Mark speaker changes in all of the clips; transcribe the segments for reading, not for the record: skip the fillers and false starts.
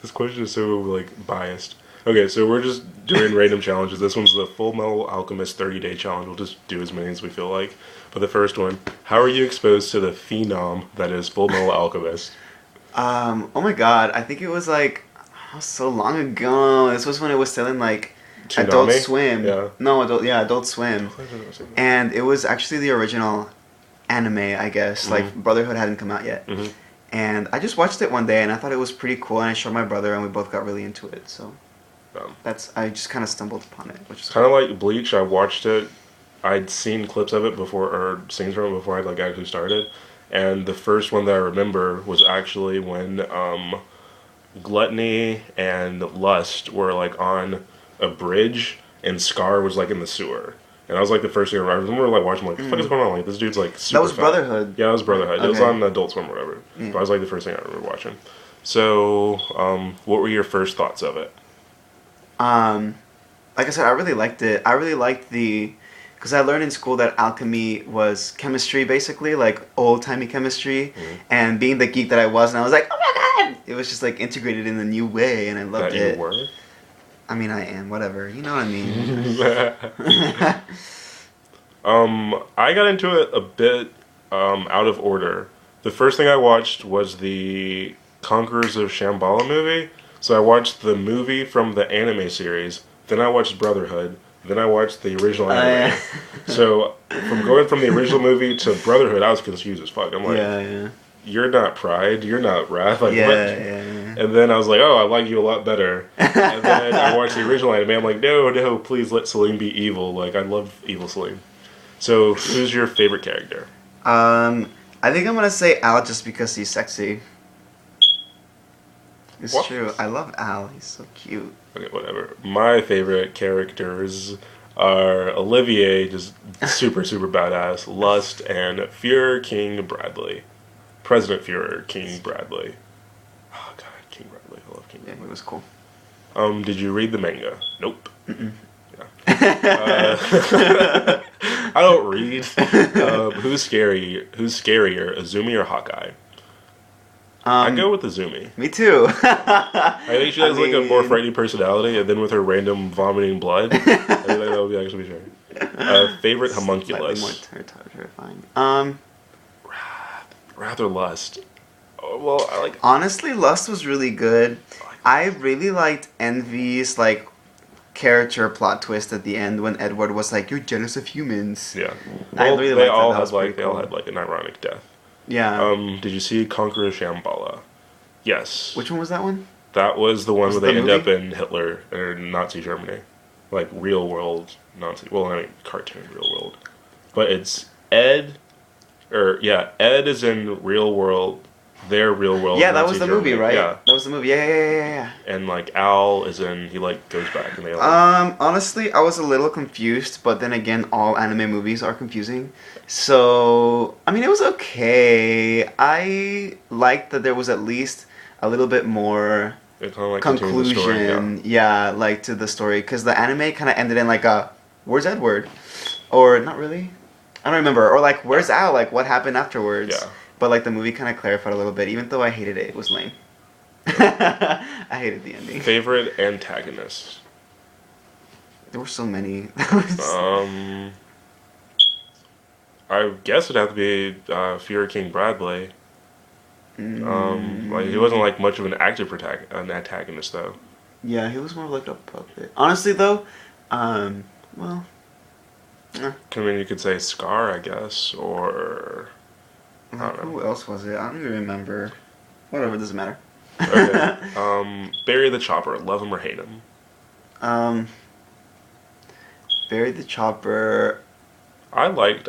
Speaker 1: This question is so like biased. Okay, so we're just doing random challenges. This one's the Full Metal Alchemist 30-day challenge. We'll just do as many as we feel like. But the first one, how are you exposed to the phenom that is Full Metal Alchemist?
Speaker 2: Oh my god, I think it was like so long ago. This was when it was still in like Adult
Speaker 1: Tsunami?
Speaker 2: Swim.
Speaker 1: Yeah.
Speaker 2: No, Adult Swim. And it was actually the original anime, I guess. Like Brotherhood hadn't come out yet.
Speaker 1: Mm-hmm.
Speaker 2: And I just watched it one day and I thought it was pretty cool and I showed my brother and we both got really into it. So I just kind of stumbled upon it, which is
Speaker 1: kind of like Bleach. I watched it. I'd seen clips of it before, or scenes from it before I like actually started. And the first one that I remember was actually when Gluttony and Lust were like on a bridge and Scar was like in the sewer. And that was like the first thing I remember like watching like, what the fuck is going on? Like this dude's like super
Speaker 2: That was
Speaker 1: fat.
Speaker 2: Brotherhood.
Speaker 1: Yeah, that was Brotherhood.
Speaker 2: Okay.
Speaker 1: It was on Adult Swim or whatever.
Speaker 2: Yeah.
Speaker 1: But that was like the first thing I remember watching. So, what were your first thoughts of it?
Speaker 2: Like I said, I really liked it. I really liked because I learned in school that alchemy was chemistry, basically, like old-timey chemistry. And being the geek that I was, and I was like, oh my god! It was just like integrated in a new way, and I loved it.
Speaker 1: You were?
Speaker 2: I mean, I am, whatever. You know what I mean?
Speaker 1: I got into it a bit out of order. The first thing I watched was the Conquerors of Shambhala movie. So I watched the movie from the anime series, then I watched Brotherhood, then I watched the original anime. So from going from the original movie to Brotherhood, I was confused as fuck. I'm like, you're not Pride, you're not Wrath. Like, what? And then I was like, oh, I like you a lot better. And then I watched the original anime. I'm like, no, please let Celine be evil. Like, I love evil Celine. So who's your favorite character?
Speaker 2: I think I'm gonna say Al just because he's sexy. It's true. I love Al. He's so cute.
Speaker 1: Okay, whatever. My favorite characters are Olivier, just super, super badass, Lust, and Führer King Bradley. President Führer King Bradley. Oh, God, King Bradley. I love King Bradley.
Speaker 2: Yeah, he was cool.
Speaker 1: Did you read the manga? Nope.
Speaker 2: Mm-mm.
Speaker 1: Yeah. I don't read. Who's scarier, Azumi or Hawkeye? I go with Azumi.
Speaker 2: Me too.
Speaker 1: I think she has like a more frightening personality, and then with her random vomiting blood, I think that would be actually sure. Favorite homunculus?
Speaker 2: Slightly more terrifying.
Speaker 1: Wrath or Lust? Oh, well, I like.
Speaker 2: Honestly, Lust was really good. I really liked Envy's like character plot twist at the end when Edward was like, "You're jealous of humans."
Speaker 1: Yeah.
Speaker 2: Well,
Speaker 1: they all had like an ironic death.
Speaker 2: Yeah.
Speaker 1: Did you see Conqueror Shambhala? Yes.
Speaker 2: Which one was that one?
Speaker 1: That was the one where they end
Speaker 2: movie?
Speaker 1: up in Hitler or Nazi Germany, like real world Nazi. Well, I mean cartoon real world, but it's Ed, Ed is in real world. Their real world.
Speaker 2: Yeah, that
Speaker 1: Nazi
Speaker 2: was the
Speaker 1: Germany.
Speaker 2: movie, right?
Speaker 1: Yeah,
Speaker 2: that was the movie. Yeah.
Speaker 1: And like Al is in. He like goes back and they. Like,
Speaker 2: honestly, I was a little confused, but then again, all anime movies are confusing. So, I mean, it was okay. I liked that there was at least a little bit more
Speaker 1: like
Speaker 2: conclusion,
Speaker 1: story,
Speaker 2: like to the story, because the anime kind of ended in like a, where's Edward? Or not really. I don't remember. Or like, where's Al? Like, what happened afterwards?
Speaker 1: Yeah.
Speaker 2: But like the movie kind of clarified a little bit, even though I hated it. It was lame. I hated the ending.
Speaker 1: Favorite antagonist?
Speaker 2: There were so many.
Speaker 1: I guess it'd have to be Führer King Bradley. Like he wasn't like much of an active antagonist though.
Speaker 2: Yeah, he was more like a puppet. Honestly though, well.
Speaker 1: I mean, you could say Scar, I guess, or I don't know.
Speaker 2: Who else was it? I don't even remember. Whatever, doesn't matter.
Speaker 1: Okay. Barry the Chopper, love him or hate him?
Speaker 2: Barry the Chopper.
Speaker 1: I liked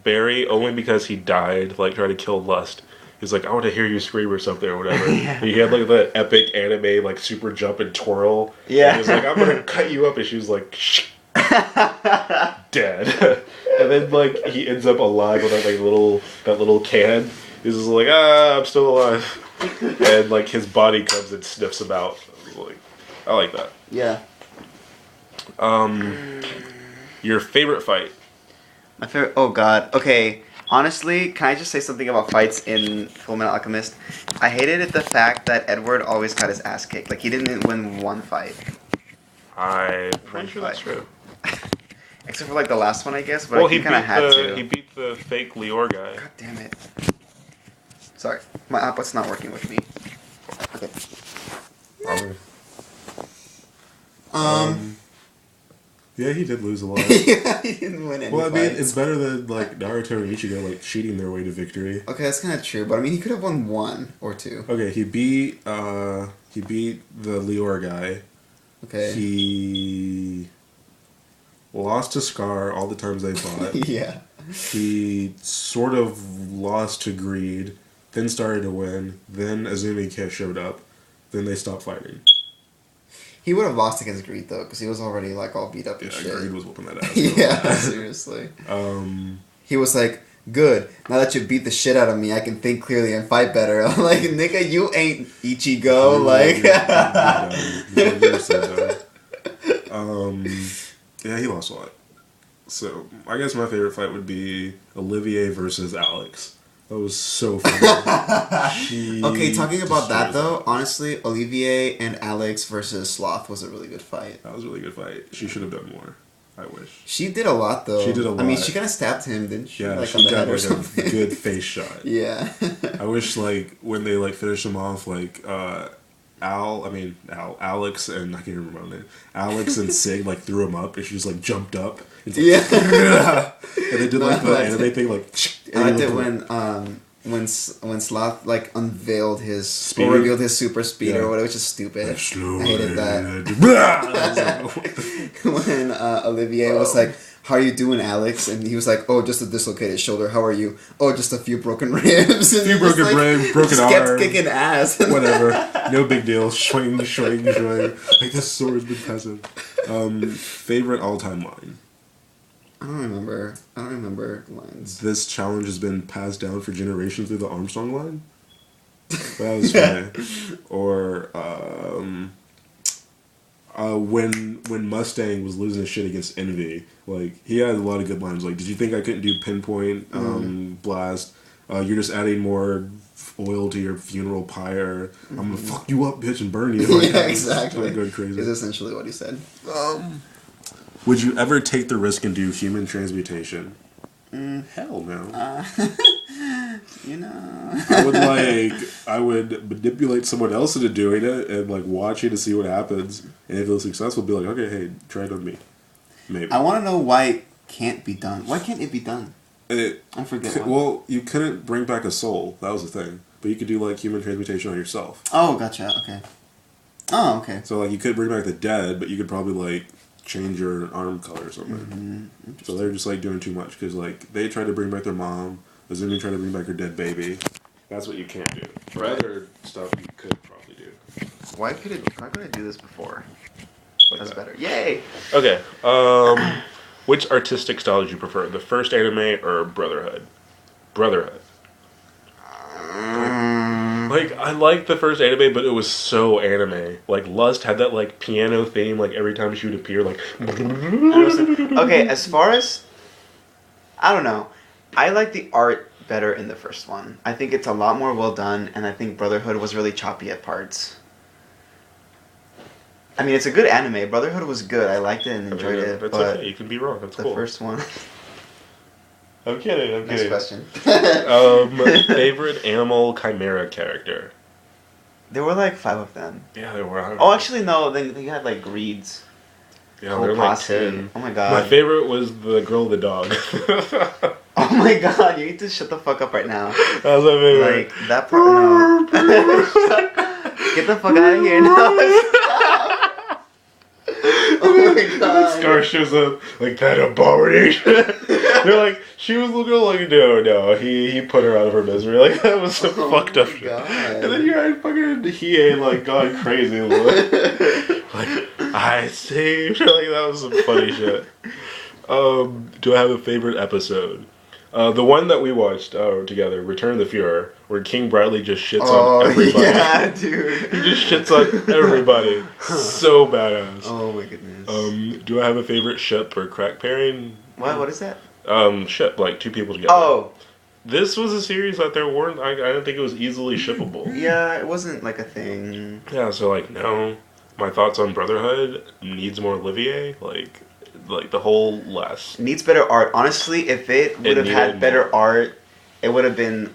Speaker 1: Barry only because he died, like trying to kill Lust. He's like, I want to hear you scream or something or whatever.
Speaker 2: Yeah.
Speaker 1: He had like the epic anime like super jump and twirl.
Speaker 2: Yeah.
Speaker 1: And he was like, I'm gonna cut you up, and she was like, shh. Dead. And then like he ends up alive with that little can. He's just like, I'm still alive. And like his body comes and sniffs him out. I like that.
Speaker 2: Yeah.
Speaker 1: Your favorite fight?
Speaker 2: My favorite. Oh God. Okay. Honestly, can I just say something about fights in Fullmetal Alchemist? I hated it the fact that Edward always got his ass kicked. Like he didn't win one fight.
Speaker 1: I'm
Speaker 2: One
Speaker 1: pretty sure that's
Speaker 2: fight.
Speaker 1: true.
Speaker 2: Except for like the last one, I guess. But
Speaker 1: Well,
Speaker 2: like, he kind of had to.
Speaker 1: he beat the fake Lior guy.
Speaker 2: God damn it. Sorry, my output's not working with me. Okay.
Speaker 1: Probably.
Speaker 3: Yeah, he did lose a lot.
Speaker 2: Yeah, he didn't win any
Speaker 3: Well, I mean,
Speaker 2: fights.
Speaker 3: it's better than like Naruto and Ichigo like cheating their way to victory.
Speaker 2: Okay, that's kind of true, but I mean, he could have won one or two.
Speaker 3: Okay, he beat the Lior guy.
Speaker 2: Okay.
Speaker 3: He lost to Scar all the times they fought.
Speaker 2: Yeah.
Speaker 3: He sort of lost to Greed, then started to win. Then Azumi showed up. Then they stopped fighting.
Speaker 2: He would have lost against Greed though, because he was already like all beat up and
Speaker 3: Yeah,
Speaker 2: shit.
Speaker 3: Greed was whooping that ass.
Speaker 2: Yeah, seriously. He was like, "Good. Now that you beat the shit out of me, I can think clearly and fight better." I'm like, "Nigga, you ain't Ichigo." Like,
Speaker 3: You're so dumb. Yeah, he lost a lot. So I guess my favorite fight would be Olivier versus Alex. That was so funny.
Speaker 2: okay, talking about that
Speaker 3: destroys
Speaker 2: though, honestly, Olivier and Alex versus Sloth was a really good fight.
Speaker 3: That was a really good fight. She should have done more. I wish.
Speaker 2: She did a lot though.
Speaker 3: She did a
Speaker 2: I mean,
Speaker 3: lot.
Speaker 2: she kind of stabbed him, didn't she?
Speaker 3: Yeah,
Speaker 2: like
Speaker 3: she
Speaker 2: on the
Speaker 3: got
Speaker 2: head or
Speaker 3: like
Speaker 2: something.
Speaker 3: a good face shot.
Speaker 2: Yeah.
Speaker 3: I wish like when they like finished him off, like Alex and I can't remember her name. Alex and Sig like threw him up, and she just like jumped up. And
Speaker 2: Yeah.
Speaker 3: and they did like the anime thing, like.
Speaker 2: I liked it when Sloth like unveiled his
Speaker 3: Speed?
Speaker 2: or revealed his super speed
Speaker 3: Yeah.
Speaker 2: or whatever, which is stupid. I hated that.
Speaker 3: that.
Speaker 2: When Olivier was like, "How are you doing, Alex?" and he was like, "Oh, just a dislocated shoulder. How are you? Oh, just a few broken ribs." And
Speaker 3: Few
Speaker 2: he just,
Speaker 3: broken ribs, broken
Speaker 2: just kept
Speaker 3: arm.
Speaker 2: kicking ass.
Speaker 3: Whatever, no big deal. Swing, swing, swing. Like this sword's been passive. Favorite all-time line.
Speaker 2: I don't remember lines.
Speaker 3: This challenge has been passed down for generations through the Armstrong line. That was funny. Or when Mustang was losing his shit against Envy, like he had a lot of good lines. Like, did you think I couldn't do pinpoint blast? You're just adding more oil to your funeral pyre. I'm gonna fuck you up, bitch, and burn you. Like,
Speaker 2: Yeah, exactly.
Speaker 3: Like, going crazy.
Speaker 2: Is essentially what he said.
Speaker 3: Would you ever take the risk and do human transmutation? Hell no.
Speaker 2: You know.
Speaker 3: I would manipulate someone else into doing it and like watching to see what happens. And if it was successful, be like, okay, hey, try it on me. Maybe.
Speaker 2: I want to know why it can't be done. Why can't it be done? I forget.
Speaker 3: Well, you couldn't bring back a soul. That was the thing. But you could do like human transmutation on yourself.
Speaker 2: Oh, gotcha. Okay. Oh, okay.
Speaker 3: So like you could bring back the dead, but you could probably like change your arm color or something. So they're just like doing too much because like they tried to bring back their mom. Azumi tried to bring back her dead baby. That's what you can't do. For other stuff, you could probably do.
Speaker 2: Why couldn't I do this before?
Speaker 3: Like
Speaker 2: That's
Speaker 3: that.
Speaker 2: better. Yay!
Speaker 1: Okay. Which artistic style did you prefer? The first anime or Brotherhood? Brotherhood. Like, I liked the first anime, but it was so anime. Like, Lust had that, like, piano theme, like, every time she would appear, like...
Speaker 2: Okay, as far as... I don't know. I like the art better in the first one. I think it's a lot more well done, and I think Brotherhood was really choppy at parts. I mean, it's a good anime. Brotherhood was good. I liked it and enjoyed it,
Speaker 1: That's
Speaker 2: but
Speaker 1: okay, you can be wrong, that's
Speaker 2: the
Speaker 1: cool.
Speaker 2: first one...
Speaker 1: I'm kidding.
Speaker 2: Next question.
Speaker 1: Favorite animal chimera character?
Speaker 2: There were like 5 of them.
Speaker 1: Yeah, there were.
Speaker 2: Oh, actually, no. They had like greeds.
Speaker 1: Yeah,
Speaker 2: Whole
Speaker 1: there were like
Speaker 2: posse.
Speaker 1: 10.
Speaker 2: Oh my god.
Speaker 1: My favorite was the girl with the dog.
Speaker 2: Oh my god, you need to shut the fuck up right now.
Speaker 1: That was my favorite.
Speaker 2: Like, that part, no. Get the fuck out of here now. Oh my god.
Speaker 1: Scar shows up like that abomination. They're like, she was looking like, no, he put her out of her misery. Like, that was some fucked up shit.
Speaker 2: God.
Speaker 1: And then you had fucking Hiei like gone crazy. Like, I saved her. Like, that was some funny shit. Do I have a favorite episode? The one that we watched together, Return of the Fuhrer, where King Bradley just shits on everybody.
Speaker 2: Yeah, dude.
Speaker 1: He just shits on everybody. So badass.
Speaker 2: Oh my goodness.
Speaker 1: Do I have a favorite ship or crack pairing?
Speaker 2: What is that?
Speaker 1: Ship, like two people together.
Speaker 2: Oh,
Speaker 1: This was a series that there weren't. I don't think it was easily shippable.
Speaker 2: Yeah, it wasn't like a thing.
Speaker 1: Yeah, so like no, my thoughts on Brotherhood needs more Olivier. Like the whole less.
Speaker 2: Needs better art. Honestly, if it would have had
Speaker 1: needed
Speaker 2: better
Speaker 1: more.
Speaker 2: art, it would have been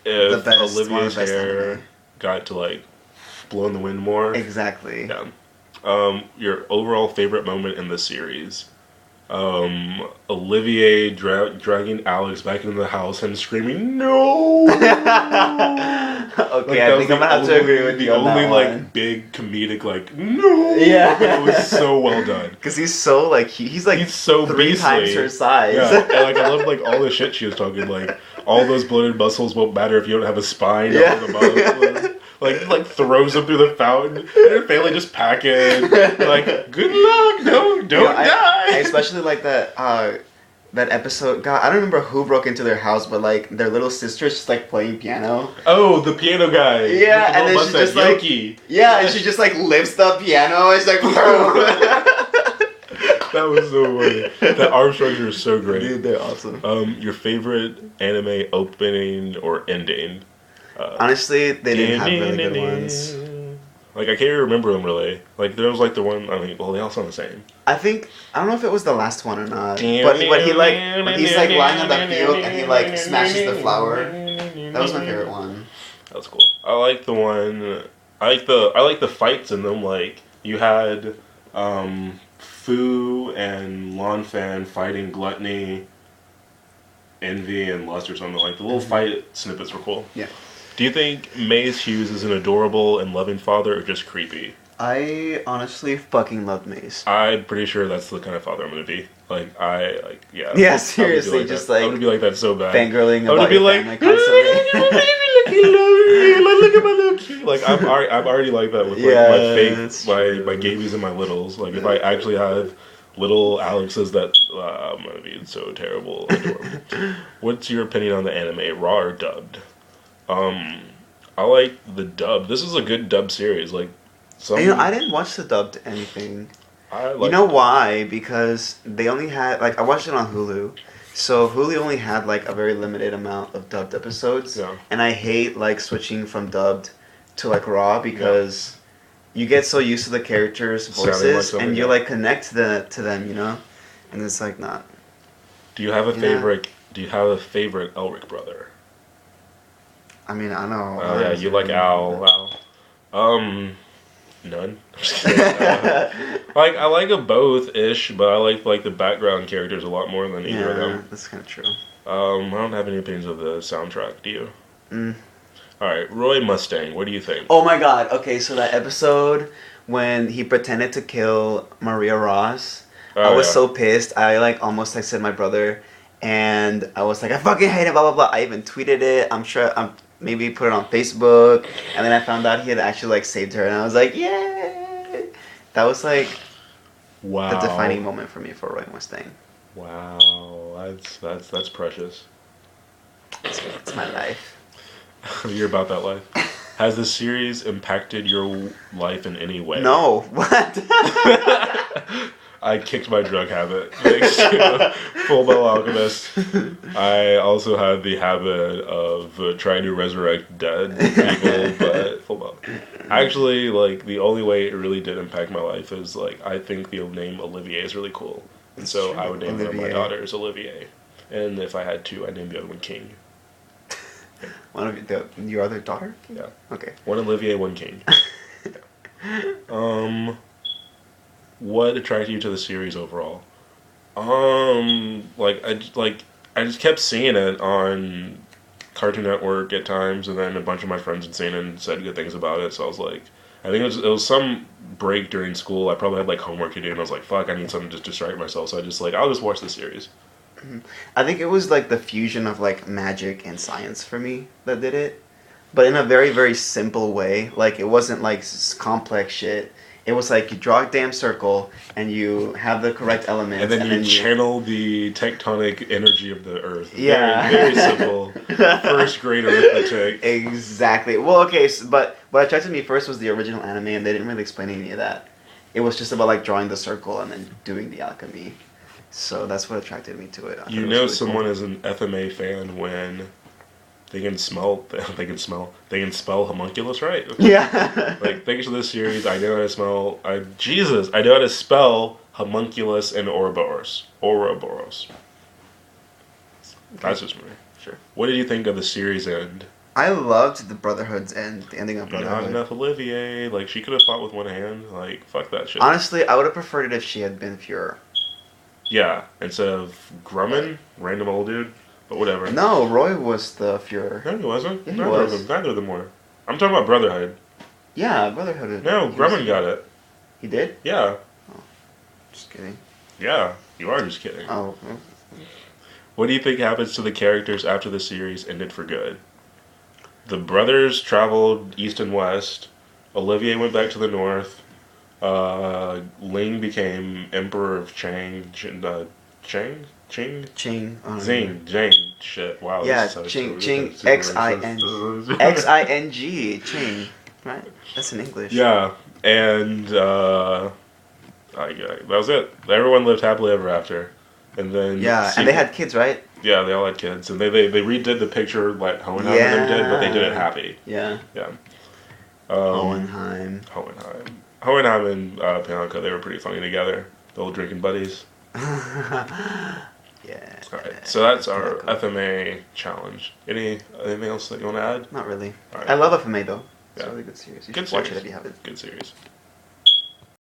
Speaker 1: If
Speaker 2: the best. One of
Speaker 1: Olivier's
Speaker 2: the best
Speaker 1: hair
Speaker 2: anime.
Speaker 1: got to like blow in the wind more.
Speaker 2: Exactly.
Speaker 1: Yeah. Your overall favorite moment in the series. Olivier dragging Alex back into the house and screaming, "No!"
Speaker 2: Okay,
Speaker 1: Like,
Speaker 2: I think I'm gonna have to agree with you on
Speaker 1: only
Speaker 2: that
Speaker 1: like
Speaker 2: one.
Speaker 1: big comedic like no.
Speaker 2: Yeah.
Speaker 1: It was so well done.
Speaker 2: Because he's so like he's like
Speaker 1: He's so
Speaker 2: 3 times
Speaker 1: beastly.
Speaker 2: her size.
Speaker 1: Yeah, and like I love like all the shit she was talking. Like all those bloated muscles won't matter if you don't have a spine.
Speaker 2: Yeah.
Speaker 1: Up on the bottom. Like throws them through the fountain, and her family just pack it. Like good luck, don't
Speaker 2: You know,
Speaker 1: die.
Speaker 2: I especially like that episode. God, I don't remember who broke into their house, but like their little sister's just like playing piano.
Speaker 1: Oh, the piano guy.
Speaker 2: Yeah,
Speaker 1: With the
Speaker 2: and then
Speaker 1: little
Speaker 2: she
Speaker 1: mustache,
Speaker 2: just, like-
Speaker 1: Yoki.
Speaker 2: Yeah, and she just like lifts the piano. And she's like,
Speaker 1: That was so funny. The arm structure is so great.
Speaker 2: dude, they're awesome.
Speaker 1: Your favorite anime opening or ending?
Speaker 2: Honestly, they didn't have really good ones.
Speaker 1: Like I can't even remember them really. Like there was like the one. I mean, well, they all sound the same.
Speaker 2: I don't know if it was the last one or not. But he like when he's like lying on the field and he like smashes the flower. That was my favorite one.
Speaker 1: That's cool. I like the one. I like the fights in them. Like you had Fu and Lanfan fighting Gluttony, Envy, and Lust or something. Like the little fight snippets were cool.
Speaker 2: Yeah.
Speaker 1: Do you think Maze Hughes is an adorable and loving father or just creepy?
Speaker 2: I honestly fucking love Maze.
Speaker 1: I'm pretty sure that's the kind of father I'm gonna be. Like yeah.
Speaker 2: Yeah,
Speaker 1: I would be
Speaker 2: seriously, just
Speaker 1: that.
Speaker 2: like
Speaker 1: I'm gonna be like that so bad.
Speaker 2: fangirling
Speaker 1: I would
Speaker 2: about
Speaker 1: be
Speaker 2: your
Speaker 1: like,
Speaker 2: family constantly.
Speaker 1: look at my little cute. Like I'm already like that with like
Speaker 2: Yeah,
Speaker 1: my
Speaker 2: that's
Speaker 1: fake my gabies and my littles. Like if I actually have little Alexes, that I'm gonna be so terrible. Adorable. What's your opinion on the anime, raw or dubbed? I like the dub. This is a good dub series. Like some.
Speaker 2: You know, I didn't watch the dubbed anything.
Speaker 1: I like
Speaker 2: You know why? Because they only had like I watched it on Hulu, so Hulu only had like a very limited amount of dubbed episodes,
Speaker 1: Yeah.
Speaker 2: and I hate like switching from dubbed to like raw because you get so used to the characters'
Speaker 1: Sounding like
Speaker 2: voices
Speaker 1: something,
Speaker 2: and you
Speaker 1: yeah.
Speaker 2: like connect to them, you know, and it's like not.
Speaker 1: Do you have a
Speaker 2: Yeah.
Speaker 1: favorite? Do you have a favorite Elric brother?
Speaker 2: I mean, I know.
Speaker 1: Oh yeah, you like Al. None. I'm just kidding. Like I like them both ish, but I like the background characters a lot more than either of
Speaker 2: Yeah,
Speaker 1: them.
Speaker 2: that's kind of true.
Speaker 1: I don't have any opinions of the soundtrack. Do you?
Speaker 2: Mm.
Speaker 1: All right, Roy Mustang. What do you think?
Speaker 2: Oh my god. Okay, so that episode when he pretended to kill Maria Ross, I was so pissed. I like almost texted my brother, and I was like, I fucking hate it. Blah blah blah. I even tweeted it. I'm sure. Maybe put it on Facebook, and then I found out he had actually like saved her, and I was like, yay! That was like
Speaker 1: Wow.
Speaker 2: the defining moment for me for Roy Mustang.
Speaker 1: Wow, that's precious.
Speaker 2: It's my life.
Speaker 1: You're about that life. Has the series impacted your life in any way?
Speaker 2: No, what?
Speaker 1: I kicked my drug habit. Thanks to Full Metal Alchemist. I also had the habit of trying to resurrect dead people, but Full Metal. Actually, like the only way it really did impact my life is like I think the name Olivier is really cool, and so
Speaker 2: True.
Speaker 1: I would name one of my
Speaker 2: Olivier.
Speaker 1: daughters Olivier, and if I had two, I'd name the other one King.
Speaker 2: One of your other daughter?
Speaker 1: Yeah,
Speaker 2: Okay.
Speaker 1: one Olivier, one King. What attracted you to the series overall? I just kept seeing it on Cartoon Network at times, and then a bunch of my friends had seen it and said good things about it. So I was like, I think it was some break during school. I probably had like homework to do, and I was like, fuck, I need something to just distract myself. So I just like, I'll just watch the series.
Speaker 2: I think it was like the fusion of like magic and science for me that did it, but in a very very simple way. Like it wasn't like complex shit. It was like you draw a damn circle and you have the correct elements,
Speaker 1: And then you channel the tectonic energy of the earth.
Speaker 2: Yeah.
Speaker 1: Very, very simple. First grade arithmetic.
Speaker 2: Exactly. Well, okay, but what attracted me first was the original anime, and they didn't really explain any of that. It was just about like drawing the circle and then doing the alchemy. So that's what attracted me to it. I thought
Speaker 1: You
Speaker 2: it was
Speaker 1: know
Speaker 2: really
Speaker 1: someone
Speaker 2: cool.
Speaker 1: is an FMA fan when They can smell. They can smell. They can spell homunculus right.
Speaker 2: Yeah.
Speaker 1: Like, thanks to this series, I know how to smell. I know how to spell homunculus and Ouroboros. Ouroboros. That's just me.
Speaker 2: Sure.
Speaker 1: What did you think of the series end?
Speaker 2: I loved the Brotherhood's end, the ending of
Speaker 1: Not
Speaker 2: Brotherhood.
Speaker 1: enough Olivier. Like, she could have fought with one hand. Like, fuck that shit.
Speaker 2: Honestly, I would have preferred it if she had been Fuhrer.
Speaker 1: Yeah, instead of Grumman, random old dude. But whatever.
Speaker 2: No, Roy was the Fuhrer.
Speaker 1: No, he wasn't.
Speaker 2: Yeah, he
Speaker 1: neither
Speaker 2: was.
Speaker 1: of them. Neither of them were. I'm talking about Brotherhood.
Speaker 2: Yeah, Brotherhood.
Speaker 1: No, Grumman got it.
Speaker 2: He did?
Speaker 1: Yeah.
Speaker 2: Just kidding.
Speaker 1: Yeah. You are just kidding.
Speaker 2: Oh.
Speaker 1: What do you think happens to the characters after the series ended for good? The brothers traveled east and west. Olivier went back to the north. Ling became Emperor of Chang. Chang?
Speaker 2: Ching.
Speaker 1: Zing. Shit. Wow.
Speaker 2: Yeah,
Speaker 1: this is so
Speaker 2: Ching.
Speaker 1: stupid.
Speaker 2: Ching.
Speaker 1: Super
Speaker 2: X-I-N.
Speaker 1: racist.
Speaker 2: X-I-N-G. Ching. Right? That's in English.
Speaker 1: Yeah. And, yeah, that was it. Everyone lived happily ever after. And then...
Speaker 2: Yeah, and they had kids, right?
Speaker 1: Yeah, they all had kids. And they redid the picture like Hohenheim and them did, but they did it happy.
Speaker 2: Yeah.
Speaker 1: Yeah.
Speaker 2: Hohenheim.
Speaker 1: Hohenheim and Bianca, they were pretty funny together. The old drinking buddies.
Speaker 2: Yeah.
Speaker 1: Alright, so that's our FMA challenge. Anything else that you want to add?
Speaker 2: Not really.
Speaker 1: All right.
Speaker 2: I love FMA though. It's
Speaker 1: Yeah.
Speaker 2: a really good series. You
Speaker 1: Good
Speaker 2: should watch
Speaker 1: series.
Speaker 2: it if you haven't.
Speaker 1: Good series.